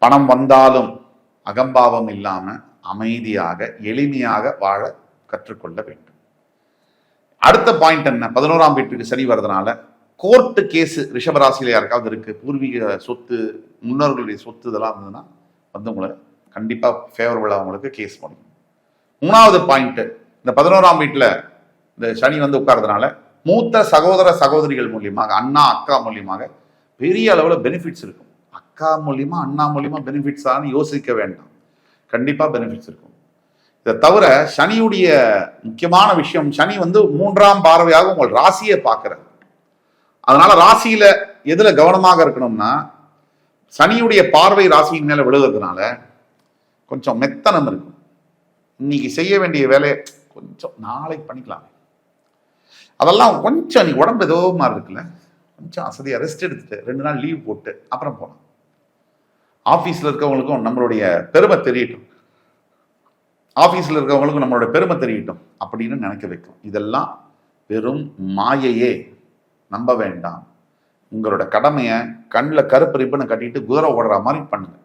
பணம் வந்தாலும் அகம்பாவம் இல்லாம அமைதியாக எளிமையாக வாழ கற்றுக்கொள்ள வேண்டும். அடுத்த பாயிண்ட் என்ன? 11ஆம் வீட்டுக்கு சனி வர்றதுனால கோர்ட்டு கேஸ் ரிஷபராசியில யாருக்காவது இருக்கு, பூர்வீக சொத்து, முன்னோர்களுடைய சொத்து இதெல்லாம் இருந்ததுன்னா உங்களை கண்டிப்பா ஃபேவரபிளா உங்களுக்கு கேஸ் பண்ணும். 3வது பாயிண்ட், இந்த 11ஆம் வீட்டுல இந்த சனி உட்கார்றதுனால மூத்த சகோதர சகோதரிகள் மூலியமாக, அண்ணா அக்கா மூலியமாக பெரிய அளவுல பெனிஃபிட்ஸ் இருக்கும். அக்கா மூலியமா அண்ணா மூலியமா பெனிஃபிட்ஸ் ஆன்னு யோசிக்க வேண்டாம், கண்டிப்பா பெனிஃபிட்ஸ் இருக்கும். இதை தவிர சனியுடைய முக்கியமான விஷயம், சனி 3ஆம் பார்வையாக உங்கள் ராசியை பார்க்கிறார். அதனால ராசியில எதுல கவனமாக இருக்கணும்னா, சனியுடைய பார்வை ராசியின் மேல விழுகிறதுனால கொஞ்சம் மெத்தனம் இருக்கும். இன்னைக்கு செய்ய வேண்டிய வேலையை கொஞ்சம் நாளைக்கு பண்ணிக்கலாம், அதெல்லாம் கொஞ்சம் நீ உடம்பு ஏதோ மாதிரி இருக்குல்ல, கொஞ்சம் அசதியா ரெஸ்ட் எடுத்துட்டு 2 நாள் லீவ் போட்டு அப்புறம் போகலாம். ஆபீஸ்ல இருக்கவங்களுக்கும் நம்மளுடைய பெருமை தெரியட்டும், ஆபீஸ்ல இருக்கவங்களுக்கும் நம்மளோட பெருமை தெரியட்டும் அப்படின்னு நினைக்க வைக்கும். இதெல்லாம் வெறும் மாயையே, நம்ப வேண்டாம். உங்களோட கடமையை கண்ணில் கருப்பு ரிப்பனை கட்டிட்டு குதிரை ஓடுற மாதிரி பண்ணுங்க.